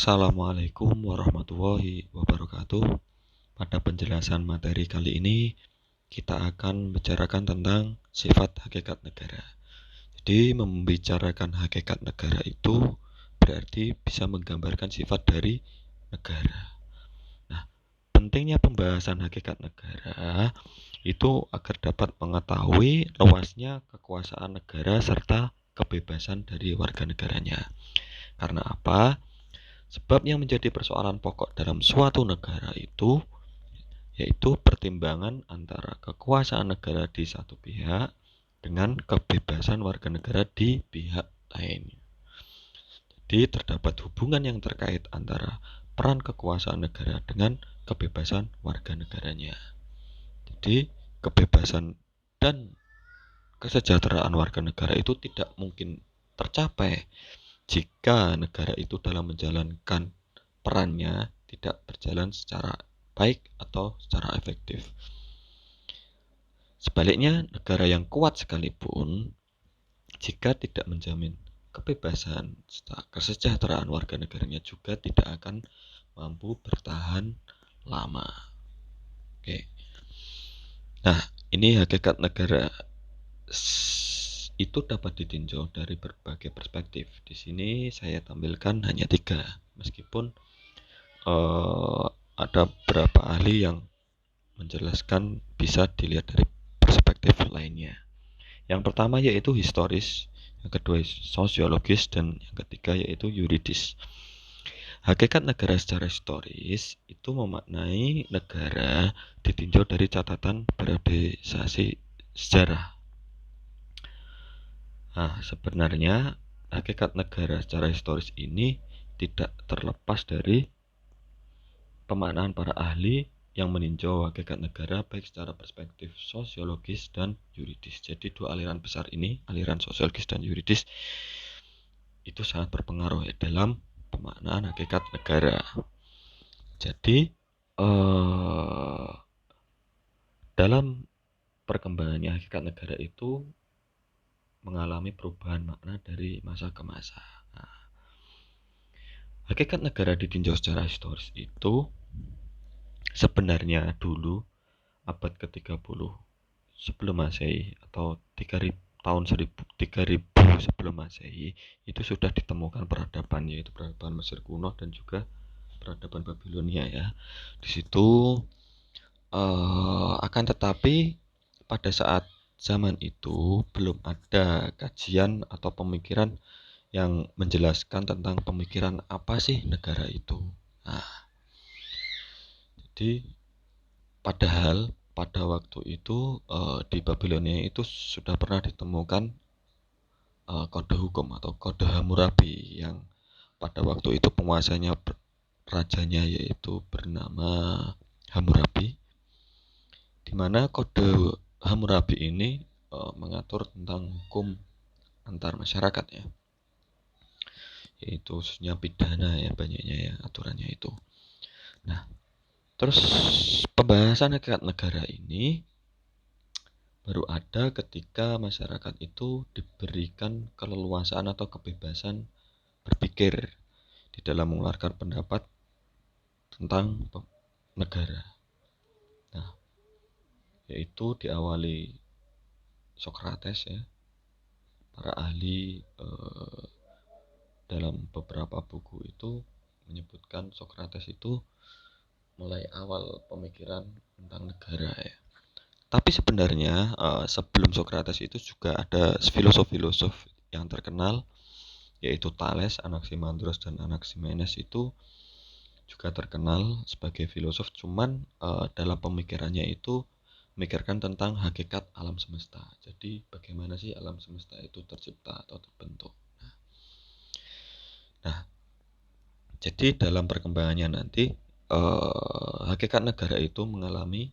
Assalamualaikum warahmatullahi wabarakatuh. Pada penjelasan materi kali ini, kita akan membicarakan tentang sifat hakikat negara. Jadi, membicarakan hakikat negara itu berarti bisa menggambarkan sifat dari negara. Nah, pentingnya pembahasan hakikat negara itu agar dapat mengetahui luasnya kekuasaan negara serta kebebasan dari warga negaranya. Karena apa? Sebab yang menjadi persoalan pokok dalam suatu negara itu yaitu pertimbangan antara kekuasaan negara di satu pihak dengan kebebasan warga negara di pihak lainnya. Jadi terdapat hubungan yang terkait antara peran kekuasaan negara dengan kebebasan warga negaranya. Jadi kebebasan dan kesejahteraan warga negara itu tidak mungkin tercapai jika negara itu dalam menjalankan perannya tidak berjalan secara baik atau secara efektif. Sebaliknya, negara yang kuat sekalipun, jika tidak menjamin kebebasan serta kesejahteraan warga negaranya juga tidak akan mampu bertahan lama. Oke. Nah, ini hakikat negara itu dapat ditinjau dari berbagai perspektif. Di sini saya tampilkan hanya 3, meskipun ada beberapa ahli yang menjelaskan bisa dilihat dari perspektif lainnya. Yang pertama yaitu historis, yang kedua sosiologis, dan yang ketiga yaitu yuridis. Hakikat negara secara historis itu memaknai negara ditinjau dari catatan periodisasi sejarah. Nah, sebenarnya hakikat negara secara historis ini tidak terlepas dari pemaknaan para ahli yang meninjau hakikat negara baik secara perspektif sosiologis dan yuridis. Jadi dua aliran besar ini, aliran sosiologis dan yuridis, itu sangat berpengaruh dalam pemaknaan hakikat negara. Jadi dalam perkembangannya hakikat negara itu mengalami perubahan makna dari masa ke masa. Nah, hakikat negara ditinjau secara historis itu sebenarnya dulu abad ke-30 sebelum Masehi atau 3000 sebelum Masehi itu sudah ditemukan peradaban, yaitu peradaban Mesir kuno dan juga peradaban Babilonia ya. Di situ akan tetapi pada saat zaman itu belum ada kajian atau pemikiran yang menjelaskan tentang pemikiran apa sih negara itu. Nah, jadi padahal pada waktu itu di Babilonia itu sudah pernah ditemukan kode hukum atau kode Hammurabi yang pada waktu itu penguasanya rajanya yaitu bernama Hammurabi, di mana kode Hammurabi ini mengatur tentang hukum antar masyarakat ya, yaitu khususnya pidana ya, banyaknya ya aturannya itu. Nah, terus pembahasan hakikat negara ini baru ada ketika masyarakat itu diberikan keleluasaan atau kebebasan berpikir di dalam mengeluarkan pendapat tentang negara. Nah, yaitu diawali Socrates ya. Para ahli dalam beberapa buku itu menyebutkan Socrates itu mulai awal pemikiran tentang negara ya. Tapi sebenarnya sebelum Socrates itu juga ada filosof-filosof yang terkenal, yaitu Thales, Anaximandros, dan Anaximenes itu juga terkenal sebagai filosof, cuman dalam pemikirannya itu memikirkan tentang hakikat alam semesta. Jadi bagaimana sih alam semesta itu tercipta atau terbentuk. Nah, jadi dalam perkembangannya nanti hakikat negara itu mengalami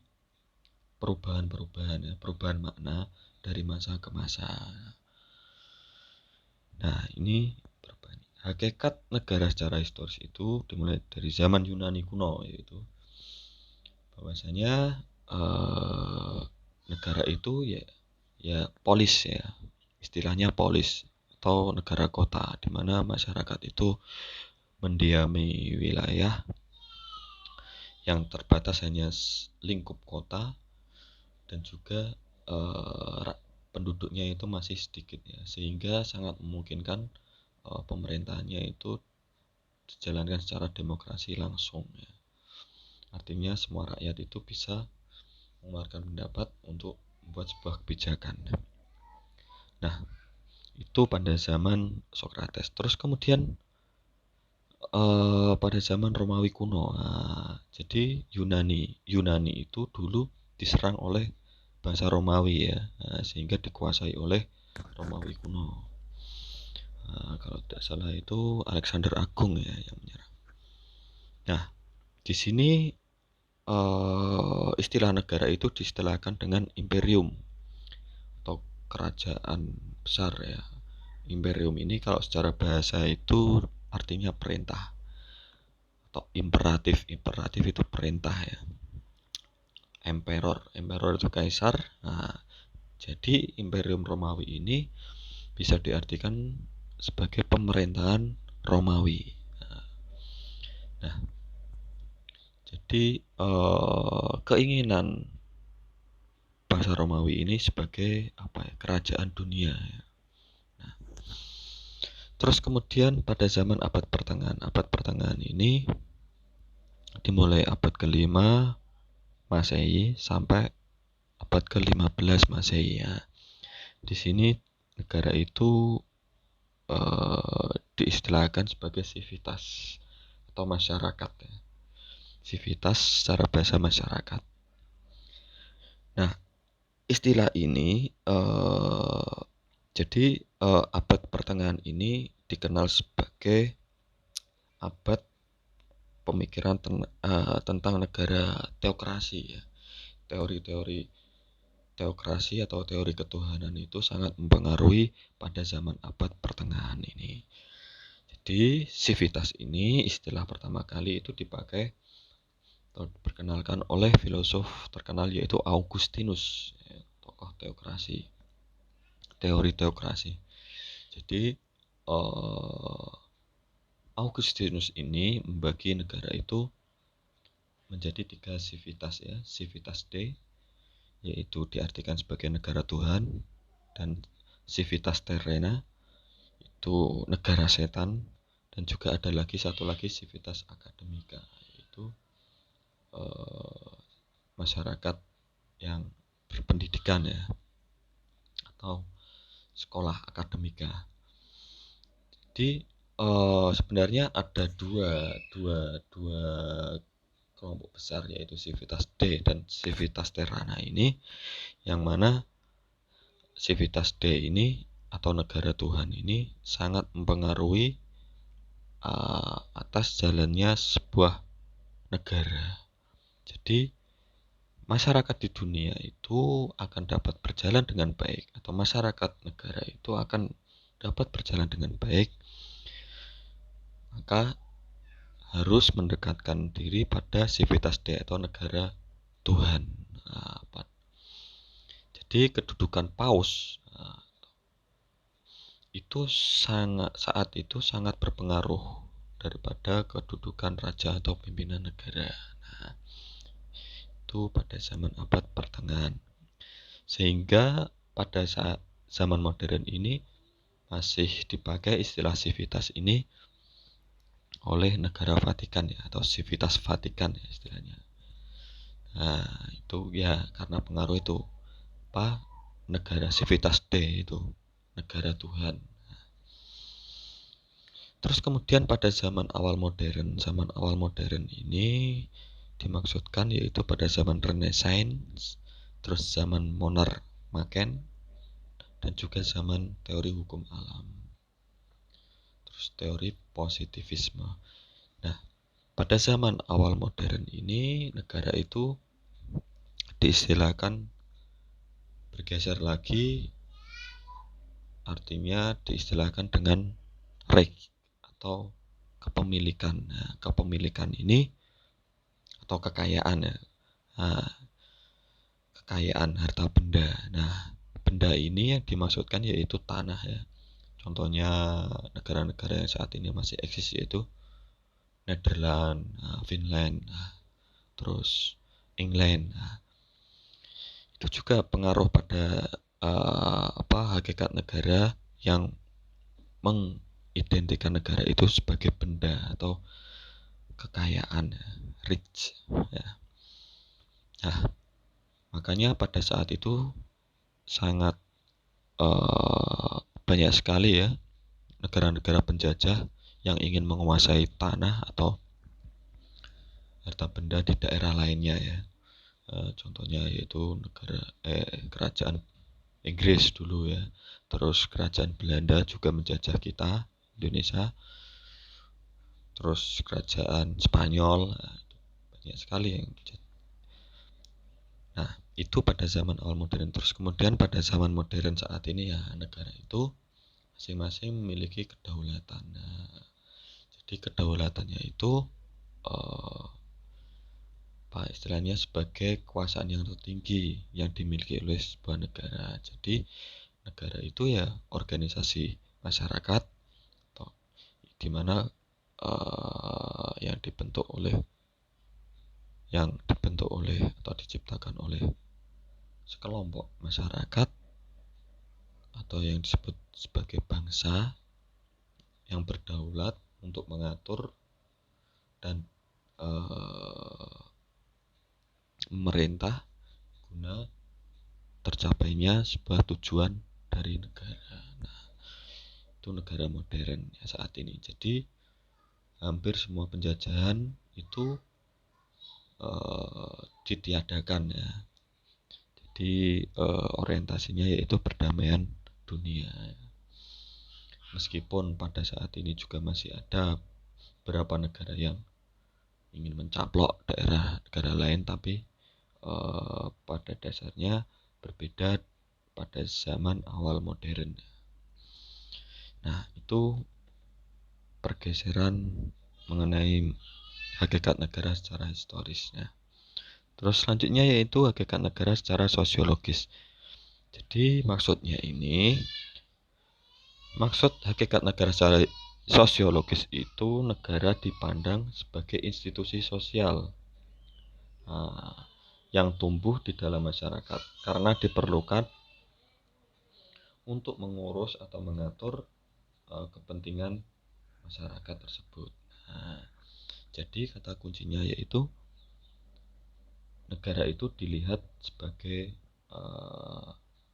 perubahan ya, perubahan makna dari masa ke masa. Nah, ini perubahan. Hakikat negara secara historis itu dimulai dari zaman Yunani kuno, yaitu bahwasanya negara itu ya polis ya, istilahnya polis atau negara kota, di mana masyarakat itu mendiami wilayah yang terbatas hanya lingkup kota, dan juga penduduknya itu masih sedikit ya, sehingga sangat memungkinkan pemerintahannya itu dijalankan secara demokrasi langsung ya. Artinya semua rakyat itu bisa mengeluarkan pendapat untuk membuat sebuah kebijakan. Nah, itu pada zaman Sokrates. Terus kemudian pada zaman Romawi kuno, jadi Yunani itu dulu diserang oleh bangsa Romawi ya, sehingga dikuasai oleh Romawi kuno. Kalau tidak salah itu Alexander Agung ya yang menyerang. Nah, di sini istilah negara itu diistilahkan dengan imperium atau kerajaan besar ya. Imperium ini kalau secara bahasa itu artinya perintah atau imperatif. Imperatif itu perintah ya. Emperor itu kaisar. Nah, jadi Imperium Romawi ini bisa diartikan sebagai pemerintahan Romawi. Nah, jadi keinginan bangsa Romawi ini sebagai kerajaan dunia ya. Nah, terus kemudian pada zaman abad pertengahan ini dimulai abad ke-5 Masehi sampai abad ke-15 Masehi ya. Di sini negara itu diistilahkan sebagai sivitas atau masyarakat ya. Sivitas secara bahasa masyarakat. Nah, istilah ini jadi abad pertengahan ini dikenal sebagai abad pemikiran tentang negara teokrasi ya. Teori-teori teokrasi atau teori ketuhanan itu sangat mempengaruhi pada zaman abad pertengahan ini. Jadi sivitas ini istilah pertama kali itu dipakai atau diperkenalkan oleh filosof terkenal yaitu Augustinus ya, tokoh teokrasi, teori teokrasi. Jadi Augustinus ini membagi negara itu menjadi 3 sivitas ya. Sivitas D yaitu diartikan sebagai negara Tuhan, dan sivitas terrena itu negara setan, dan juga ada lagi satu lagi sivitas akademika yaitu masyarakat yang berpendidikan ya, atau sekolah akademika. Jadi sebenarnya ada dua kelompok besar yaitu sivitas D dan sivitas terrana ini, yang mana sivitas D ini atau negara Tuhan ini sangat mempengaruhi atas jalannya sebuah negara. Jadi masyarakat di dunia itu akan dapat berjalan dengan baik, atau masyarakat negara itu akan dapat berjalan dengan baik, maka harus mendekatkan diri pada sivitas D atau negara Tuhan. Jadi kedudukan paus itu saat itu sangat berpengaruh daripada kedudukan raja atau pimpinan negara. Nah, itu pada zaman abad pertengahan. Sehingga pada saat zaman modern ini masih dipakai istilah sivitas ini oleh negara Vatikan ya, atau sivitas Vatikan ya istilahnya. Nah, itu ya karena pengaruh itu negara sivitas D itu negara Tuhan. Terus kemudian pada zaman awal modern ini dimaksudkan yaitu pada zaman Renaissance, terus zaman Monarch Machen, dan juga zaman teori hukum alam, terus teori positivisme. Nah, pada zaman awal modern ini negara itu diistilahkan bergeser lagi, artinya diistilahkan dengan Reich atau kepemilikan. Nah, kepemilikan ini atau kekayaan ya, kekayaan harta benda. Nah, benda ini yang dimaksudkan yaitu tanah ya. Contohnya negara-negara yang saat ini masih eksis yaitu Nederland, Finland, terus England. Itu juga pengaruh pada hakikat negara yang mengidentikan negara itu sebagai benda atau kekayaan, rich, ya. Nah, makanya pada saat itu sangat banyak sekali ya negara-negara penjajah yang ingin menguasai tanah atau harta benda di daerah lainnya ya. Contohnya yaitu kerajaan Inggris dulu ya. Terus kerajaan Belanda juga menjajah kita, Indonesia. Terus kerajaan Spanyol, banyak sekali yang menjajah. Nah, itu pada zaman awal modern. Terus kemudian pada zaman modern saat ini ya negara itu masing-masing memiliki kedaulatan. Nah, jadi kedaulatannya itu istilahnya sebagai kekuasaan yang tertinggi yang dimiliki oleh sebuah negara. Jadi negara itu ya organisasi masyarakat atau di mana yang dibentuk oleh atau diciptakan oleh sekelompok masyarakat atau yang disebut sebagai bangsa yang berdaulat untuk mengatur dan memerintah guna tercapainya sebuah tujuan dari negara. Nah, itu negara modern ya saat ini. Jadi hampir semua penjajahan itu ditiadakan ya. Jadi orientasinya yaitu perdamaian dunia. Meskipun pada saat ini juga masih ada beberapa negara yang ingin mencaplok daerah negara lain, tapi pada dasarnya berbeda pada zaman awal modern. Nah, itu pergeseran mengenai hakikat negara secara historisnya. Terus selanjutnya yaitu hakikat negara secara sosiologis. Jadi maksud hakikat negara secara sosiologis itu negara dipandang sebagai institusi sosial yang tumbuh di dalam masyarakat karena diperlukan untuk mengurus atau mengatur kepentingan masyarakat tersebut. Nah, jadi kata kuncinya yaitu negara itu dilihat sebagai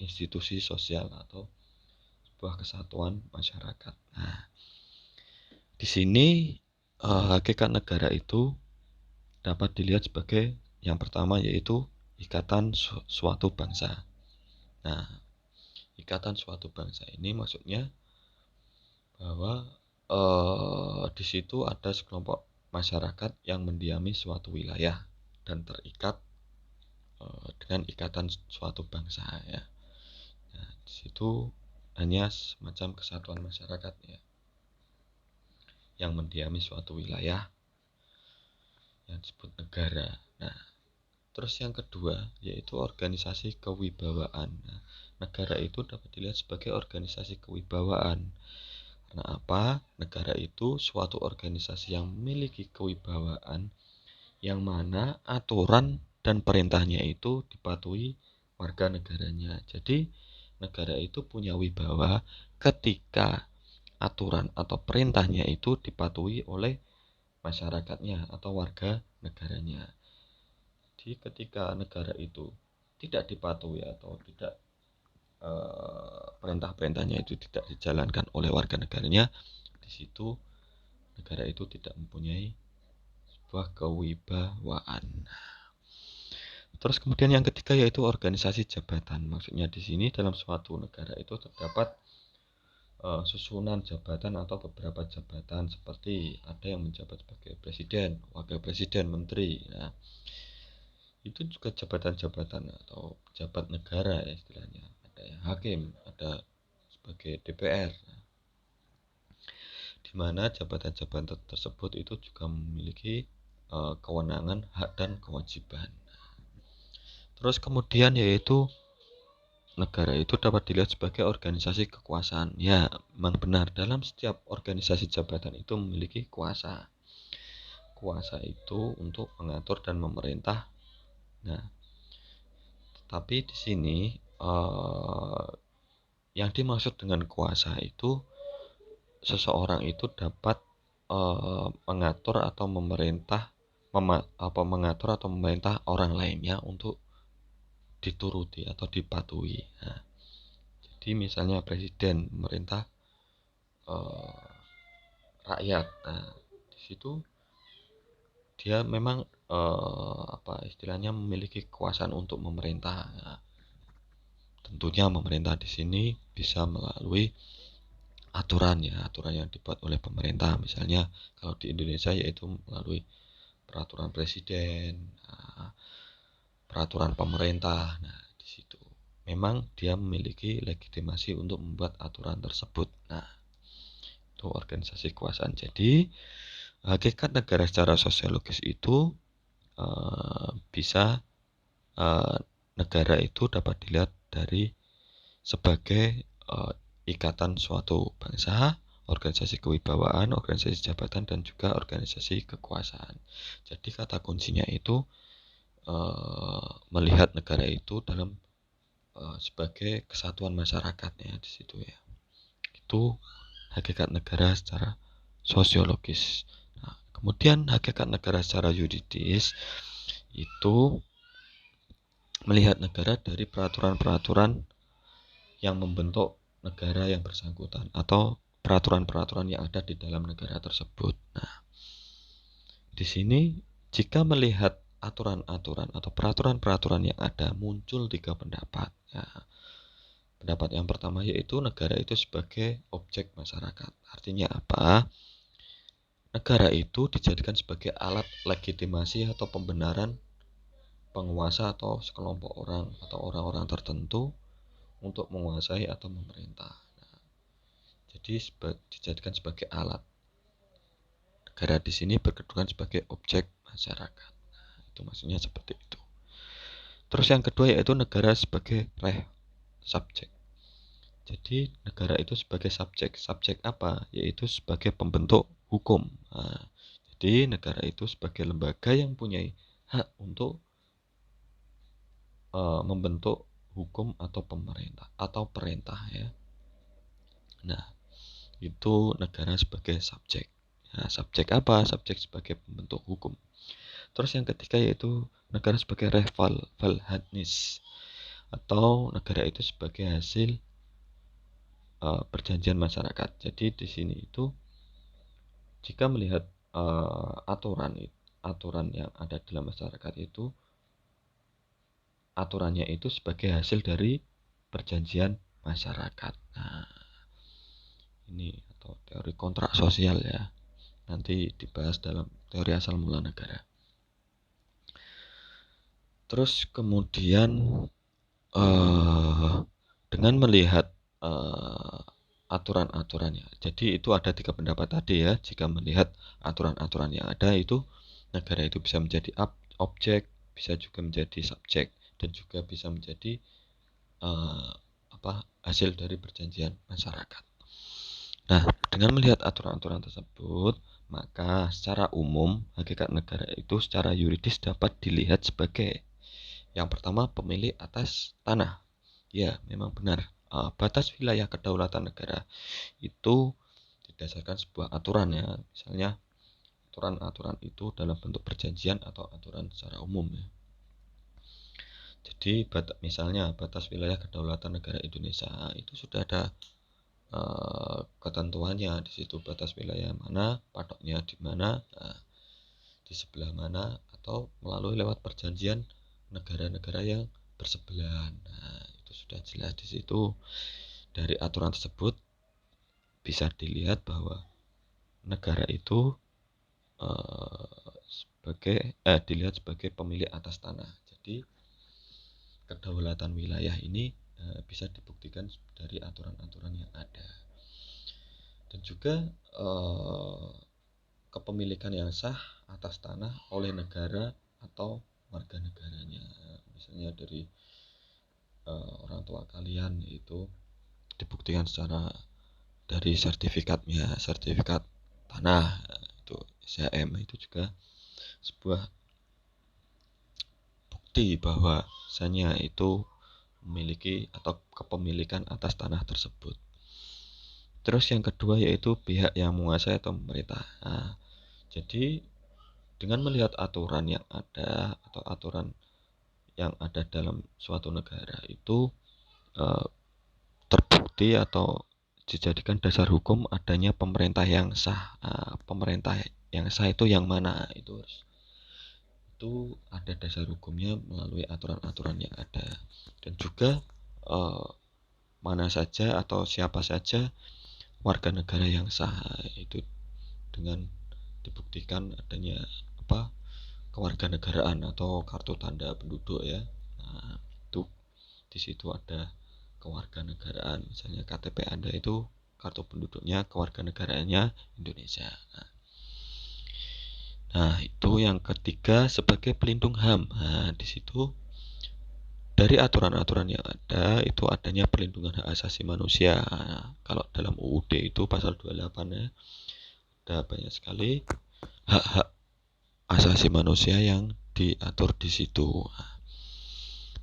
institusi sosial atau sebuah kesatuan masyarakat. Nah, di sini hakikat negara itu dapat dilihat sebagai yang pertama yaitu ikatan suatu bangsa. Nah, ikatan suatu bangsa ini maksudnya bahwa di situ ada sekelompok masyarakat yang mendiami suatu wilayah dan terikat dengan ikatan suatu bangsa ya. Nah, di situ hanya semacam kesatuan masyarakat ya yang mendiami suatu wilayah yang disebut negara. Nah, terus yang kedua yaitu organisasi kewibawaan. Nah, negara itu dapat dilihat sebagai organisasi kewibawaan. Karena apa? Negara itu suatu organisasi yang memiliki kewibawaan yang mana aturan dan perintahnya itu dipatuhi warga negaranya. Jadi negara itu punya wibawa ketika aturan atau perintahnya itu dipatuhi oleh masyarakatnya atau warga negaranya. Jadi ketika negara itu tidak dipatuhi atau tidak perintah-perintahnya itu tidak dijalankan oleh warga negaranya, di situ negara itu tidak mempunyai sebuah kewibawaan. Terus kemudian yang ketiga yaitu organisasi jabatan. Maksudnya di sini dalam suatu negara itu terdapat susunan jabatan atau beberapa jabatan seperti ada yang menjabat sebagai presiden, wakil presiden, menteri. Nah, itu juga jabatan-jabatan atau pejabat negara ya istilahnya. Ada yang hakim, ada sebagai DPR. Di mana jabatan-jabatan tersebut itu juga memiliki kewenangan, hak dan kewajiban. Terus kemudian yaitu negara itu dapat dilihat sebagai organisasi kekuasaan. Ya, memang benar dalam setiap organisasi jabatan itu memiliki kuasa. kuasa itu untuk mengatur dan memerintah. Nah, tapi di sini yang dimaksud dengan kuasa itu seseorang itu dapat mengatur atau mengatur atau memerintah orang lainnya untuk dituruti atau dipatuhi. Nah, jadi misalnya presiden memerintah rakyat. Nah, di situ dia memang istilahnya memiliki kekuasaan untuk memerintah. Nah, tentunya memerintah di sini bisa melalui aturan yang dibuat oleh pemerintah. Misalnya kalau di Indonesia yaitu melalui peraturan presiden, peraturan pemerintah. Nah, di situ memang dia memiliki legitimasi untuk membuat aturan tersebut. Nah, itu organisasi kekuasaan. Jadi hakikat negara secara sosiologis itu bisa negara itu dapat dilihat dari sebagai ikatan suatu bangsa, organisasi kewibawaan, organisasi jabatan, dan juga organisasi kekuasaan. Jadi kata kuncinya itu melihat negara itu dalam sebagai kesatuan masyarakatnya di situ ya. Itu hakikat negara secara sosiologis. Nah, kemudian hakikat negara secara yuridis itu melihat negara dari peraturan-peraturan yang membentuk negara yang bersangkutan atau peraturan-peraturan yang ada di dalam negara tersebut. Nah, di sini jika melihat aturan-aturan atau peraturan-peraturan yang ada muncul 3 pendapat. Ya, pendapat yang pertama yaitu negara itu sebagai objek masyarakat. Artinya apa? Negara itu dijadikan sebagai alat legitimasi atau pembenaran penguasa atau sekelompok orang atau orang-orang tertentu untuk menguasai atau memerintah. Nah, jadi dijadikan sebagai alat. Negara di sini berkedudukan sebagai objek masyarakat. Nah, itu maksudnya seperti itu. Terus yang kedua yaitu negara sebagai subjek. Jadi negara itu sebagai subjek. Subjek apa? Yaitu sebagai pembentuk hukum. Nah, jadi negara itu sebagai lembaga yang punya hak untuk membentuk hukum atau pemerintah atau perintah ya. Nah, itu negara sebagai subjek. Nah, subjek apa? Subjek sebagai pembentuk hukum. Terus yang ketiga yaitu negara sebagai hadnis atau negara itu sebagai hasil perjanjian masyarakat. Jadi di sini itu jika melihat aturan yang ada dalam masyarakat itu aturannya itu sebagai hasil dari perjanjian masyarakat. Nah, ini atau teori kontrak sosial ya. Nanti dibahas dalam teori asal mula negara. Terus kemudian dengan melihat aturan-aturannya. Jadi itu ada 3 pendapat tadi ya. Jika melihat aturan-aturan yang ada itu negara itu bisa menjadi objek, bisa juga menjadi subjek, dan juga bisa menjadi hasil dari perjanjian masyarakat. Nah, dengan melihat aturan-aturan tersebut, maka secara umum hakikat negara itu secara yuridis dapat dilihat sebagai yang pertama pemilik atas tanah. Ya, memang benar. Batas wilayah kedaulatan negara itu didasarkan sebuah aturan ya. Misalnya aturan-aturan itu dalam bentuk perjanjian atau aturan secara umum ya. Jadi misalnya batas wilayah kedaulatan negara Indonesia itu sudah ada ketentuannya di situ, batas wilayah mana, patoknya di mana, di sebelah mana, atau melalui lewat perjanjian negara-negara yang bersebelahan. Nah, itu sudah jelas di situ. Dari aturan tersebut bisa dilihat bahwa negara itu dilihat sebagai pemilik atas tanah. Jadi kedaulatan wilayah ini bisa dibuktikan dari aturan-aturan yang ada. Dan juga kepemilikan yang sah atas tanah oleh negara atau warga negaranya. Misalnya dari orang tua kalian, itu dibuktikan secara dari sertifikat tanah, itu SHM itu juga sebuah bukti bahwasanya itu memiliki atau kepemilikan atas tanah tersebut. Terus yang kedua yaitu pihak yang menguasai atau pemerintah. Nah, jadi dengan melihat aturan yang ada atau aturan yang ada dalam suatu negara itu eh, terbukti atau dijadikan dasar hukum adanya pemerintah yang sah. Pemerintah yang sah itu yang mana? Itu ada dasar hukumnya melalui aturan-aturan yang ada, dan juga eh, mana saja atau siapa saja warga negara yang sah itu dengan dibuktikan adanya kewarganegaraan atau kartu tanda penduduk ya. Nah, itu di situ ada kewarganegaraan, misalnya KTP Anda itu kartu penduduknya kewarganegaraannya Indonesia. Nah, itu yang ketiga sebagai pelindung HAM. Nah, di situ dari aturan-aturan yang ada itu adanya perlindungan hak asasi manusia. Nah, kalau dalam UUD itu pasal 28 ya, ada banyak sekali hak-hak asasi manusia yang diatur di situ. Nah,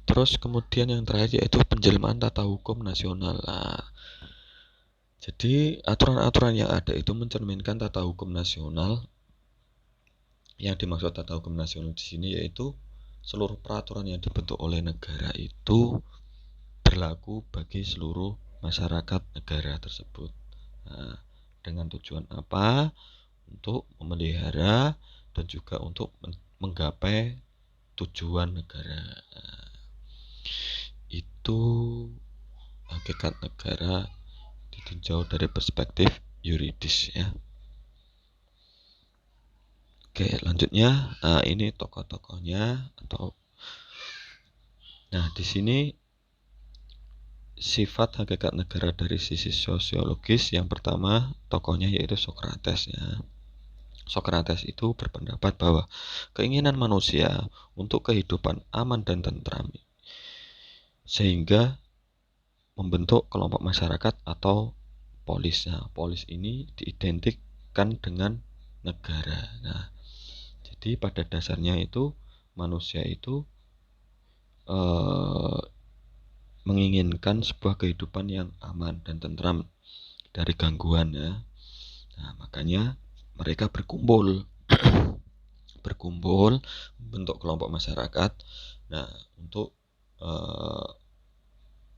terus kemudian yang terakhir yaitu penjelmaan tata hukum nasional. Nah, jadi aturan-aturan yang ada itu mencerminkan tata hukum nasional. Yang dimaksud tata hukum nasional di sini yaitu seluruh peraturan yang dibentuk oleh negara itu berlaku bagi seluruh masyarakat negara tersebut. Nah, dengan tujuan apa? Untuk memelihara dan juga untuk menggapai tujuan negara. Nah, itu hakikat negara ditinjau dari perspektif yuridis ya. Oke, lanjutnya, ini tokoh-tokohnya nah di sini sifat hakikat negara dari sisi sosiologis yang pertama tokohnya yaitu Socrates ya. Socrates itu berpendapat bahwa keinginan manusia untuk kehidupan aman dan tentram sehingga membentuk kelompok masyarakat atau polis. Nah, polis ini diidentikan dengan negara. Nah, jadi pada dasarnya itu manusia itu eh, menginginkan sebuah kehidupan yang aman dan tentram dari gangguan ya. Nah, makanya mereka berkumpul membentuk kelompok masyarakat. Nah, untuk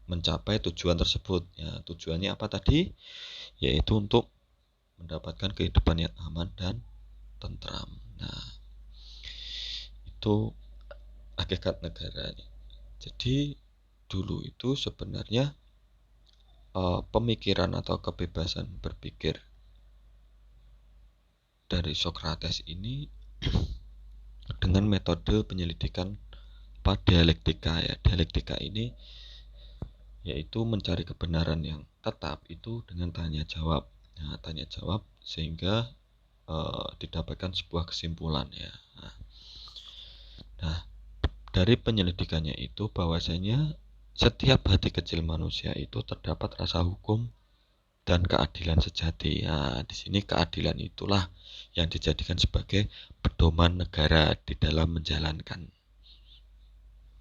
mencapai tujuan tersebut. Ya, tujuannya apa tadi? Yaitu untuk mendapatkan kehidupan yang aman dan tentram. Nah, itu hakikat negara. Jadi dulu itu sebenarnya pemikiran atau kebebasan berpikir dari Socrates ini dengan metode penyelidikan dialektika ya. Dialektika ini yaitu mencari kebenaran yang tetap itu dengan tanya jawab. Nah, tanya jawab sehingga didapatkan sebuah kesimpulan ya. Nah, dari penyelidikannya itu bahwasanya setiap hati kecil manusia itu terdapat rasa hukum dan keadilan sejati. Nah, di sini keadilan itulah yang dijadikan sebagai pedoman negara di dalam menjalankan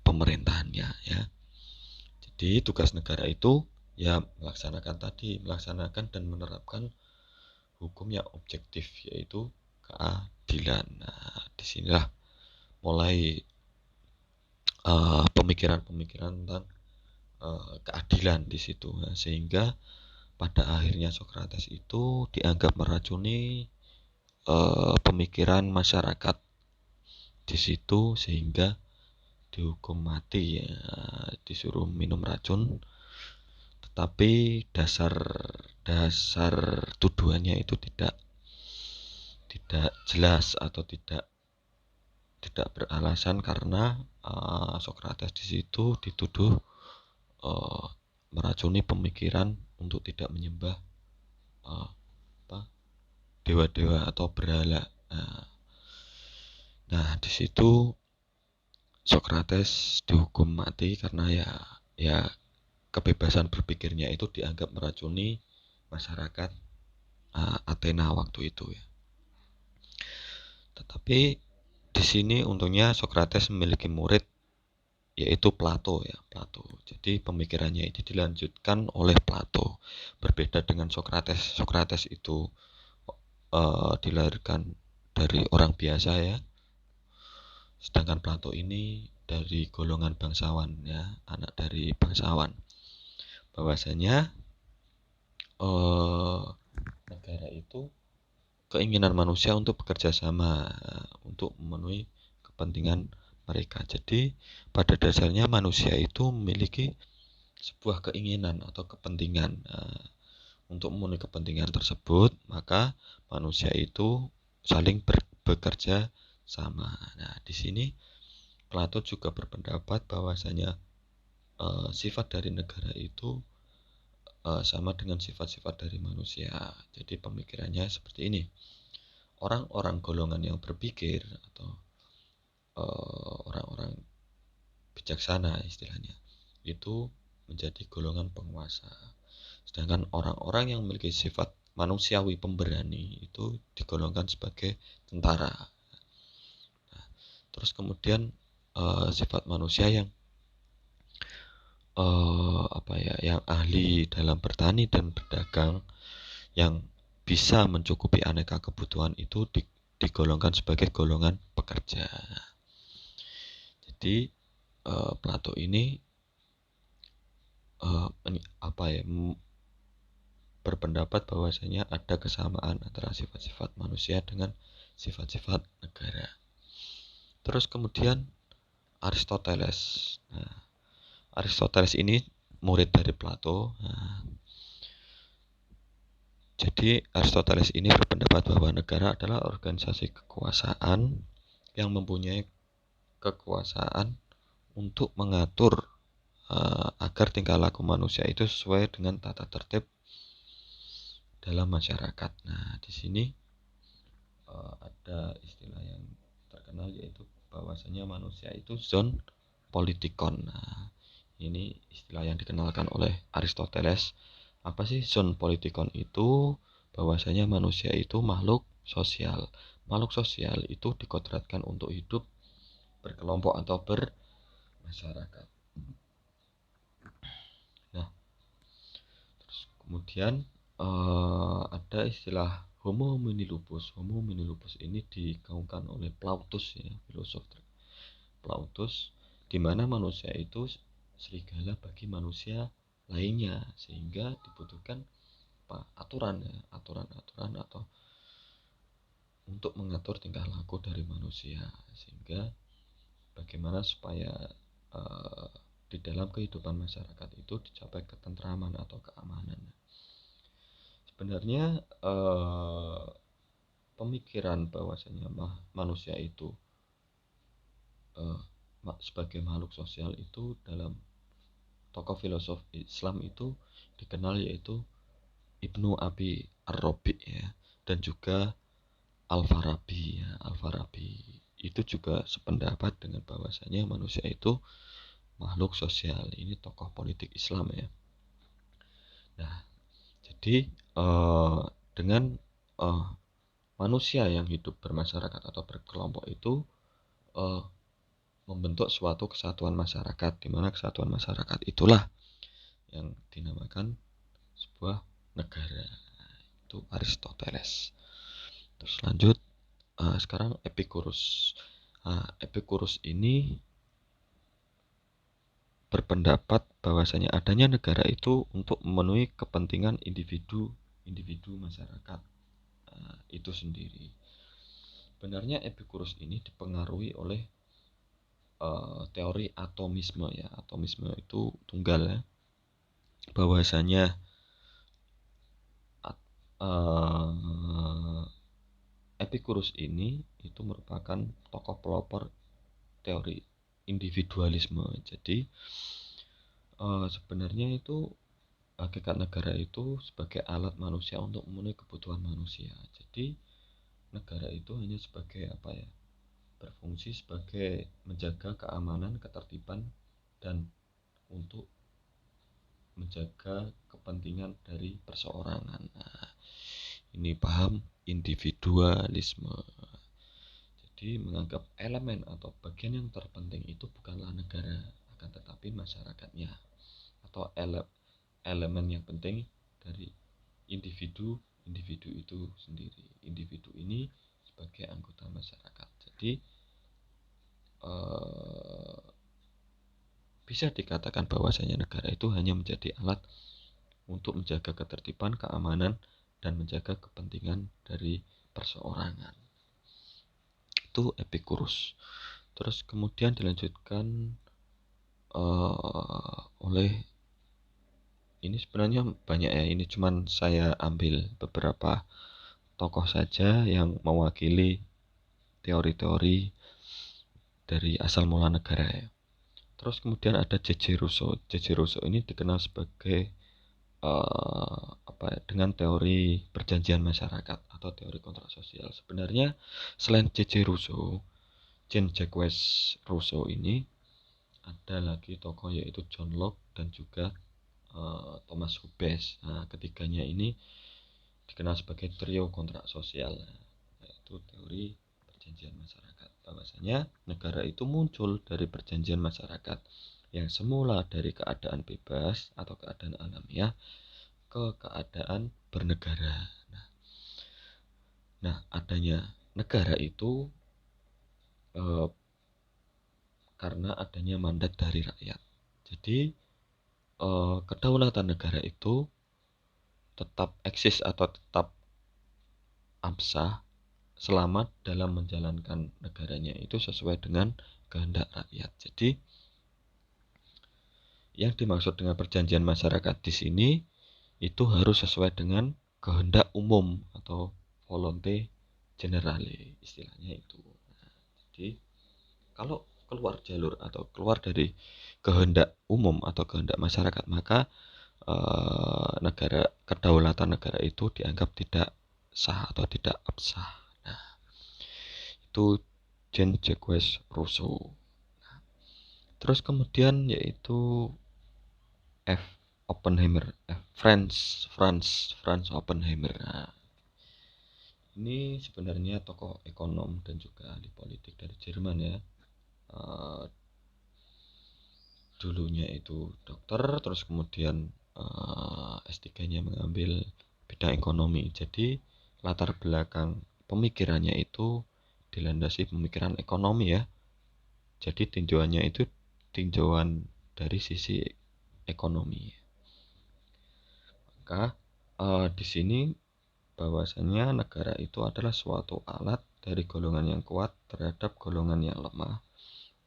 pemerintahannya ya. Jadi tugas negara itu ya melaksanakan dan menerapkan hukum yang objektif yaitu keadilan. Nah, disinilah mulai pemikiran-pemikiran tentang keadilan di situ. Nah, sehingga pada akhirnya Socrates itu dianggap meracuni pemikiran masyarakat di situ sehingga dihukum mati ya, disuruh minum racun, tetapi dasar tuduhannya itu tidak jelas atau tidak beralasan karena Socrates di situ dituduh meracuni pemikiran untuk tidak menyembah dewa-dewa atau berhala. Nah, di situ Socrates dihukum mati karena ya kebebasan berpikirnya itu dianggap meracuni masyarakat Athena waktu itu ya. Tetapi Di sini untungnya Socrates memiliki murid yaitu Plato ya, Plato. Jadi pemikirannya ini dilanjutkan oleh Plato. Berbeda dengan Socrates. Socrates itu dilahirkan dari orang biasa ya. Sedangkan Plato ini dari golongan bangsawan ya, anak dari bangsawan. Bahwasanya negara itu keinginan manusia untuk bekerja sama untuk memenuhi kepentingan mereka. Jadi pada dasarnya manusia itu memiliki sebuah keinginan atau kepentingan. Untuk memenuhi kepentingan tersebut, maka manusia itu saling bekerja sama. Nah, di sini Plato juga berpendapat bahwasanya sifat dari negara itu sama dengan sifat-sifat dari manusia. Jadi pemikirannya seperti ini. Orang-orang golongan yang berpikir atau orang-orang bijaksana istilahnya itu menjadi golongan penguasa. Sedangkan orang-orang yang memiliki sifat manusiawi pemberani itu digolongkan sebagai tentara. Nah, terus kemudian sifat manusia yang yang ahli dalam bertani dan berdagang, yang bisa mencukupi aneka kebutuhan itu digolongkan sebagai golongan pekerja. Jadi Plato ini berpendapat bahwasanya ada kesamaan antara sifat-sifat manusia dengan sifat-sifat negara. Terus kemudian Aristoteles. Nah, Aristoteles ini murid dari Plato. Nah, jadi Aristoteles ini berpendapat bahwa negara adalah organisasi kekuasaan yang mempunyai kekuasaan untuk mengatur agar tingkah laku manusia itu sesuai dengan tata tertib dalam masyarakat. Nah, di sini ada istilah yang terkenal yaitu bahwasanya manusia itu zon politikon. Nah, ini istilah yang dikenalkan oleh Aristoteles. Apa sih zon politikon itu? Bahwasanya manusia itu makhluk sosial. Makhluk sosial itu dikodratkan untuk hidup berkelompok atau bermasyarakat. Nah, terus kemudian ada istilah Homo homini lupus. Homo homini lupus ini digaungkan oleh Plautus ya, filosof Plautus, di mana manusia itu serigala bagi manusia lainnya, sehingga dibutuhkan aturan atau untuk mengatur tingkah laku dari manusia, sehingga bagaimana supaya di dalam kehidupan masyarakat itu dicapai ketentraman atau keamanan. Sebenarnya pemikiran bahwasanya manusia itu sebagai makhluk sosial itu dalam tokoh filosof Islam itu dikenal yaitu Ibnu Abi Ar-Rabi ya, dan juga Al-Farabi ya. Al-Farabi itu juga sependapat dengan bahwasanya manusia itu makhluk sosial. Ini tokoh politik Islam ya. Nah, jadi dengan manusia yang hidup bermasyarakat atau berkelompok itu membentuk suatu kesatuan masyarakat, di mana kesatuan masyarakat itulah yang dinamakan sebuah negara. Itu Aristoteles. Terus lanjut sekarang Epicurus. Epicurus ini berpendapat bahwasanya adanya negara itu untuk memenuhi kepentingan individu masyarakat itu sendiri. Benarnya Epicurus ini dipengaruhi oleh teori atomisme ya. Atomisme itu tunggal ya. Bahwasanya Epicurus ini itu merupakan tokoh pelopor teori individualisme. Jadi sebenarnya itu hakikat negara itu sebagai alat manusia untuk memenuhi kebutuhan manusia. Jadi negara itu hanya sebagai berfungsi sebagai menjaga keamanan, ketertiban, dan untuk menjaga kepentingan dari perseorangan. Nah, ini paham individualisme. Jadi Jadi menganggap elemen atau bagian yang terpenting itu bukanlah negara, akan tetapi masyarakatnya, atau elemen yang penting dari individu itu sendiri. Individu ini sebagai anggota masyarakat. Jadi bisa dikatakan bahwasanya negara itu hanya menjadi alat untuk menjaga ketertiban, keamanan, dan menjaga kepentingan dari perseorangan. Itu Epicurus. Terus kemudian dilanjutkan oleh, ini sebenarnya banyak ya, ini cuman saya ambil beberapa tokoh saja yang mewakili teori-teori dari asal mula negara ya. Terus kemudian ada J.J. Rousseau. J.J. Rousseau ini dikenal sebagai dengan teori perjanjian masyarakat atau teori kontrak sosial. Sebenarnya selain J.J. Rousseau, Jean-Jacques Rousseau ini ada lagi tokoh yaitu John Locke dan juga Thomas Hobbes. Nah, ketiganya ini dikenal sebagai trio kontrak sosial, yaitu teori perjanjian masyarakat. Bahwasanya negara itu muncul dari perjanjian masyarakat yang semula dari keadaan bebas atau keadaan alamiah ke keadaan bernegara. Nah, adanya negara itu karena adanya mandat dari rakyat. Jadi kedaulatan negara itu tetap eksis atau tetap absah selama dalam menjalankan negaranya itu sesuai dengan kehendak rakyat. Jadi yang dimaksud dengan perjanjian masyarakat di sini itu harus sesuai dengan kehendak umum atau volonté generale, istilahnya itu. Nah, jadi kalau keluar jalur atau keluar dari kehendak umum atau kehendak masyarakat, maka kedaulatan negara itu dianggap tidak sah atau tidak absah. Nah, itu Jean-Jacques Rousseau. Nah, terus kemudian yaitu Franz Oppenheimer. Nah, ini sebenarnya tokoh ekonom dan juga ahli politik dari Jerman ya. Dulunya itu dokter, terus kemudian S3-nya mengambil bidang ekonomi. Jadi latar belakang pemikirannya itu dilandasi pemikiran ekonomi ya. Jadi tinjauannya itu tinjauan dari sisi ekonomi. Maka di sini bahwasanya negara itu adalah suatu alat dari golongan yang kuat terhadap golongan yang lemah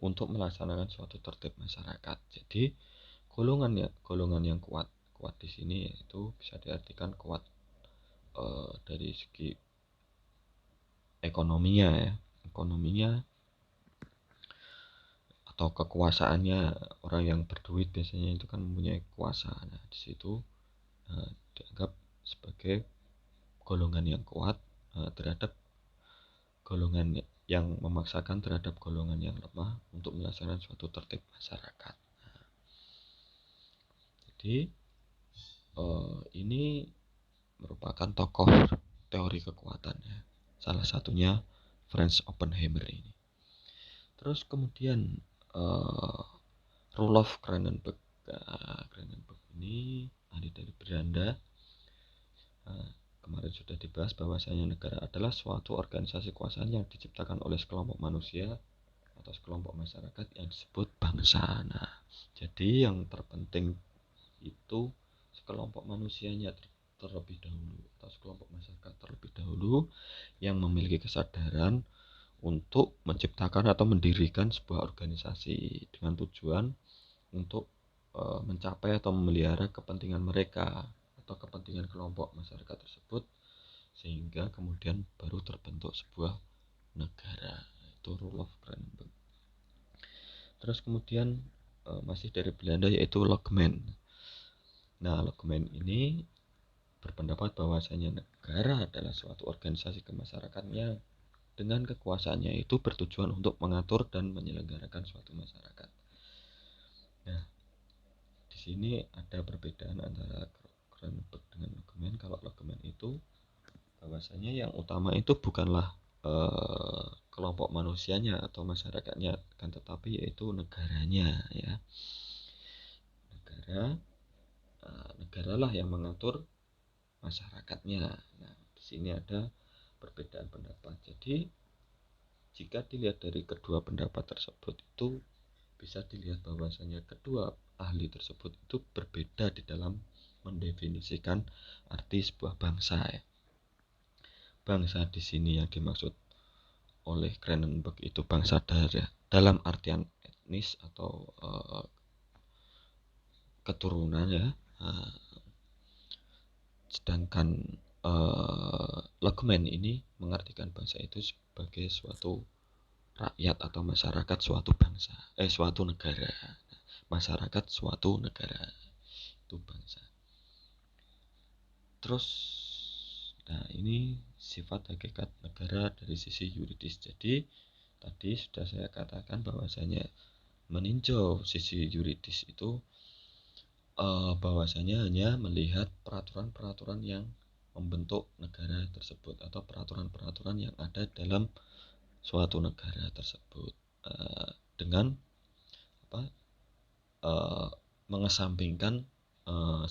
untuk melaksanakan suatu tertib masyarakat. Jadi golongan yang kuat di sini itu bisa diartikan kuat dari segi ekonominya atau kekuasaannya. Orang yang berduit biasanya itu kan mempunyai kuasa. Nah, di situ dianggap sebagai golongan yang kuat terhadap golongan yang memaksakan terhadap golongan yang lemah untuk melaksanakan suatu tertib masyarakat. Nah, jadi ini merupakan tokoh teori kekuatan ya. Salah satunya Franz Oppenheimer ini. Terus kemudian Roelof Kranenburg. Kranenburg ini ahli dari Belanda. Kemarin sudah dibahas bahwasanya negara adalah suatu organisasi kekuasaan yang diciptakan oleh sekelompok manusia atau sekelompok masyarakat yang disebut bangsa. Nah, jadi yang terpenting itu sekelompok manusianya terlebih dahulu atau sekelompok masyarakat terlebih dahulu yang memiliki kesadaran untuk menciptakan atau mendirikan sebuah organisasi dengan tujuan untuk mencapai atau memelihara kepentingan mereka atau kepentingan kelompok masyarakat tersebut, sehingga kemudian baru terbentuk sebuah negara. Itu Roelof Kranenburg. Terus kemudian masih dari Belanda yaitu Lockman. Nah, Lockman ini berpendapat bahwasanya negara adalah suatu organisasi kemasyarakatan dengan kekuasaannya itu bertujuan untuk mengatur dan menyelenggarakan suatu masyarakat. Nah, di sini ada perbedaan antara Kranenburg dengan Lockman. Kalau Lockman itu bahwasanya yang utama itu bukanlah kelompok manusianya atau masyarakatnya, kan tetapi yaitu negaranya ya. Negaralah yang mengatur masyarakatnya. Nah, di sini ada perbedaan pendapat. Jadi jika dilihat dari kedua pendapat tersebut itu bisa dilihat bahwasanya kedua ahli tersebut itu berbeda di dalam mendefinisikan arti sebuah bangsa ya. Bangsa di sini yang dimaksud oleh Cronenberg itu bangsa dalam artian etnis atau keturunan ya. Sedangkan Legman ini mengartikan bangsa itu sebagai suatu rakyat atau masyarakat suatu bangsa, suatu negara. Masyarakat suatu negara itu bangsa. Terus, nah ini sifat hakikat negara dari sisi yuridis. Jadi tadi sudah saya katakan bahwasanya meninjau sisi yuridis itu bahwasanya hanya melihat peraturan-peraturan yang membentuk negara tersebut atau peraturan-peraturan yang ada dalam suatu negara tersebut dengan mengesampingkan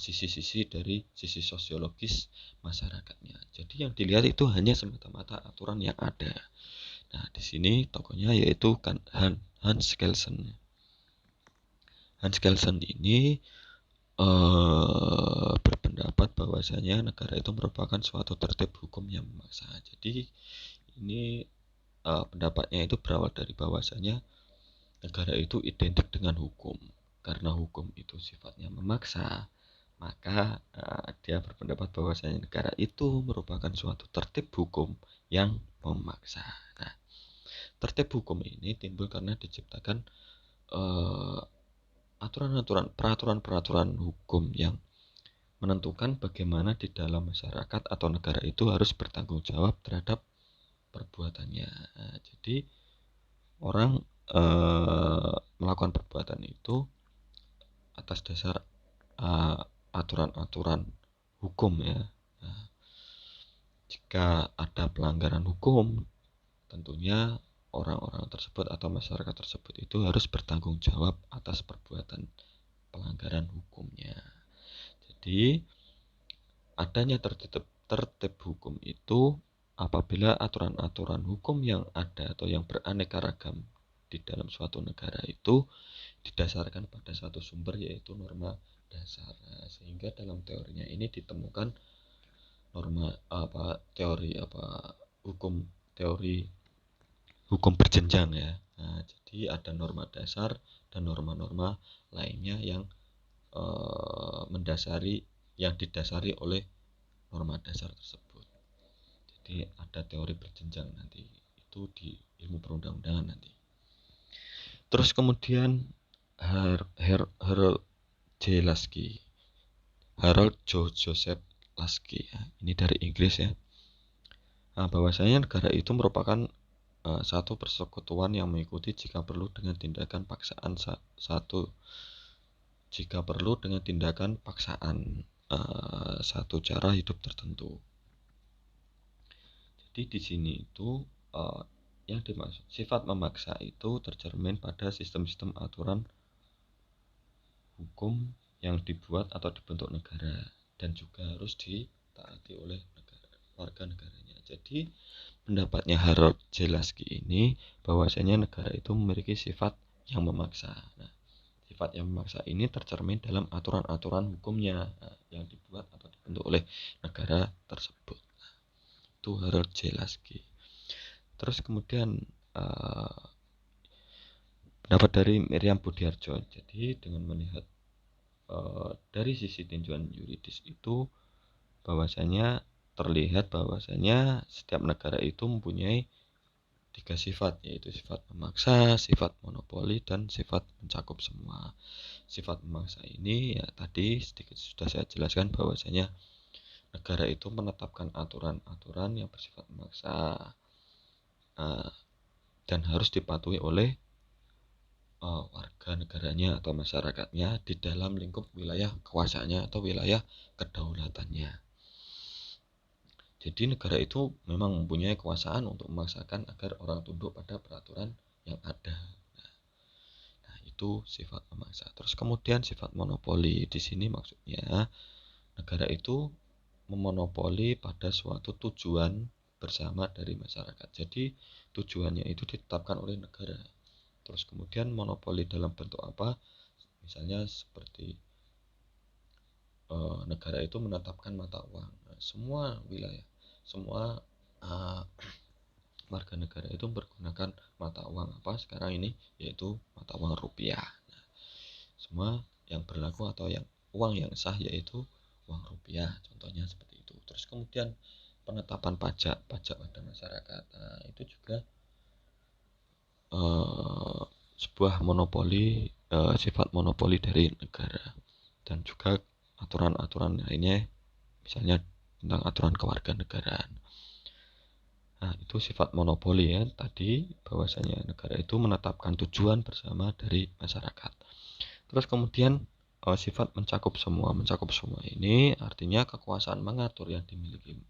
sisi-sisi dari sisi sosiologis masyarakatnya. Jadi yang dilihat itu hanya semata-mata aturan yang ada. Nah, di sini tokohnya yaitu kan Hans Kelsen. Hans Kelsen ini berpendapat bahwasanya negara itu merupakan suatu tertib hukum yang memaksa. Jadi ini pendapatnya itu berawal dari bahwasanya negara itu identik dengan hukum. Karena hukum itu sifatnya memaksa, maka dia berpendapat bahwasanya negara itu merupakan suatu tertib hukum yang memaksa. Nah, tertib hukum ini timbul karena diciptakan peraturan-peraturan hukum yang menentukan bagaimana di dalam masyarakat atau negara itu harus bertanggung jawab terhadap perbuatannya. Nah, jadi orang melakukan perbuatan itu atas dasar aturan-aturan hukum ya. Nah, jika ada pelanggaran hukum, tentunya orang-orang tersebut atau masyarakat tersebut itu harus bertanggung jawab atas perbuatan pelanggaran hukumnya. Jadi adanya tertib hukum itu apabila aturan-aturan hukum yang ada atau yang beraneka ragam di dalam suatu negara itu didasarkan pada satu sumber yaitu norma dasar. Sehingga dalam teorinya ini ditemukan teori hukum berjenjang ya. Nah, jadi ada norma dasar dan norma-norma lainnya yang didasari oleh norma dasar tersebut. Jadi ada teori berjenjang nanti itu di ilmu perundang-undangan nanti. Terus kemudian Harold Joseph Lasky ya. Ini dari Inggris ya. Nah, bahwasanya negara itu merupakan satu persekutuan yang mengikuti jika perlu dengan tindakan paksaan satu cara hidup tertentu. Jadi di sini itu yang dimaksud sifat memaksa itu tercermin pada sistem-sistem aturan hukum yang dibuat atau dibentuk negara dan juga harus ditaati oleh warga negaranya. Jadi pendapatnya Harold Lasky ini bahwasanya negara itu memiliki sifat yang memaksa. Nah, sifat yang memaksa ini tercermin dalam aturan-aturan hukumnya yang dibuat atau dibentuk oleh negara tersebut. Itu Harold Lasky. Terus kemudian pendapat dari Miriam Budiarjo. Jadi dengan melihat dari sisi tinjauan yuridis itu terlihat bahwasanya setiap negara itu mempunyai 3 sifat, yaitu sifat memaksa, sifat monopoli, dan sifat mencakup semua. Sifat memaksa ini ya tadi sedikit sudah saya jelaskan bahwasanya negara itu menetapkan aturan-aturan yang bersifat memaksa dan harus dipatuhi oleh warga negaranya atau masyarakatnya di dalam lingkup wilayah kekuasaannya atau wilayah kedaulatannya. Jadi negara itu memang mempunyai kekuasaan untuk memaksakan agar orang tunduk pada peraturan yang ada. Nah, itu sifat memaksa. Terus kemudian sifat monopoli. Di sini maksudnya negara itu memonopoli pada suatu tujuan bersama dari masyarakat. Jadi tujuannya itu ditetapkan oleh negara. Terus kemudian monopoli dalam bentuk apa? Misalnya seperti negara itu menetapkan mata uang. Nah, semua wilayah, semua uh, warga negara itu menggunakan mata uang apa sekarang ini, yaitu mata uang rupiah. Nah, semua yang berlaku atau yang uang yang sah yaitu uang rupiah, contohnya seperti itu. Terus kemudian penetapan pajak pada masyarakat. Nah, itu juga uh, sebuah monopoli, sifat monopoli dari negara. Dan juga aturan-aturan lainnya, misalnya tentang aturan kewarganegaraan. Nah, itu sifat monopoli ya tadi, bahwasanya negara itu menetapkan tujuan bersama dari masyarakat. Terus kemudian sifat mencakup semua. Mencakup semua ini artinya kekuasaan mengatur yang dimiliki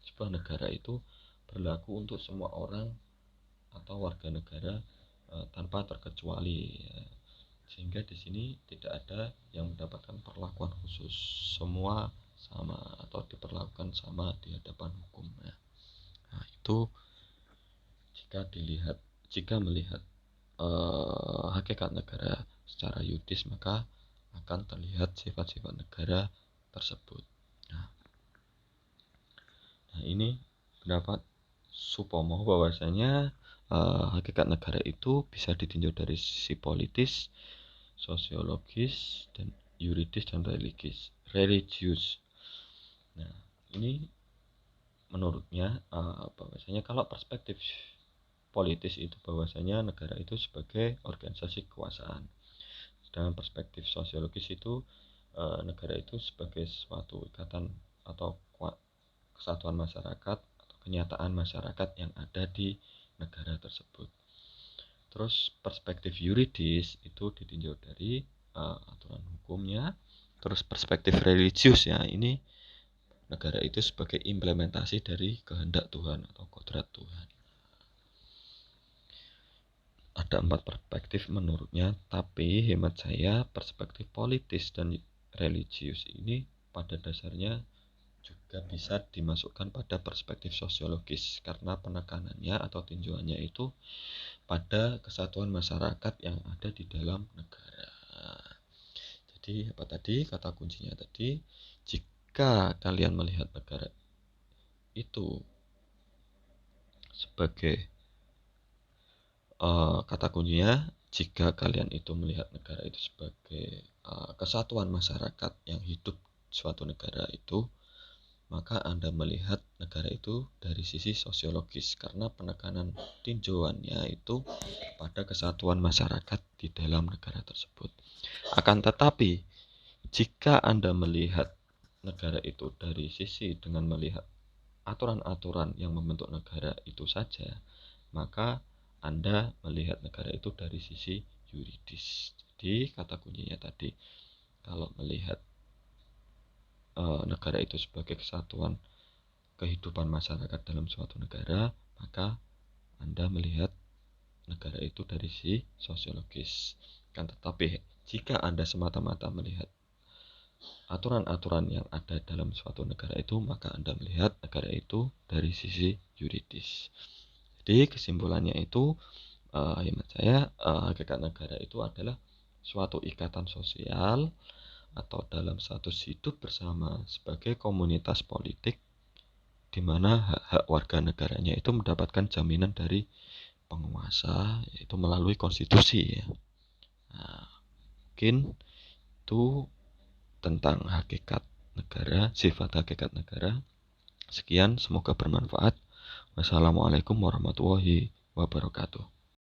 sebuah negara itu berlaku untuk semua orang atau warga negara tanpa terkecuali ya. Sehingga di sini tidak ada yang mendapatkan perlakuan khusus, semua sama atau diperlakukan sama di hadapan hukum. Nah, itu jika melihat hakikat negara secara yuridis, maka akan terlihat sifat-sifat negara tersebut. Nah, ini pendapat Supomo bahwasanya hakikat negara itu bisa ditinjau dari sisi politis, sosiologis, dan yuridis dan religius. Nah, ini menurutnya bahwasanya kalau perspektif politis itu bahwasanya negara itu sebagai organisasi kekuasaan. Sedangkan perspektif sosiologis itu negara itu sebagai suatu ikatan atau kesatuan masyarakat atau kenyataan masyarakat yang ada di negara tersebut. Terus perspektif yuridis itu ditinjau dari aturan hukumnya. Terus perspektif religius ya, ini negara itu sebagai implementasi dari kehendak Tuhan atau kodrat Tuhan. Ada 4 perspektif menurutnya, tapi hemat saya perspektif politis dan religius ini pada dasarnya juga bisa dimasukkan pada perspektif sosiologis karena penekanannya atau tinjauannya itu pada kesatuan masyarakat yang ada di dalam negara. Jadi apa tadi kata kuncinya tadi, jika kalian melihat negara itu sebagai kata kuncinya, jika kalian itu melihat negara itu sebagai kesatuan masyarakat yang hidup suatu negara itu, maka Anda melihat negara itu dari sisi sosiologis karena penekanan tinjauannya itu pada kesatuan masyarakat di dalam negara tersebut. Akan tetapi, jika Anda melihat negara itu dari sisi dengan melihat aturan-aturan yang membentuk negara itu saja, maka Anda melihat negara itu dari sisi yuridis. Jadi kata kuncinya tadi, kalau melihat negara itu sebagai kesatuan kehidupan masyarakat dalam suatu negara, maka Anda melihat negara itu dari sisi sosiologis. Kan tetapi jika Anda semata-mata melihat aturan-aturan yang ada dalam suatu negara itu, maka Anda melihat negara itu dari sisi yuridis. Jadi kesimpulannya itu, hemat saya, hakikat negara itu adalah suatu ikatan sosial atau dalam status hidup bersama sebagai komunitas politik di mana hak-hak warga negaranya itu mendapatkan jaminan dari penguasa, yaitu melalui konstitusi ya. Nah, mungkin itu tentang hakikat negara, sifat hakikat negara. Sekian, semoga bermanfaat. Wassalamualaikum warahmatullahi wabarakatuh.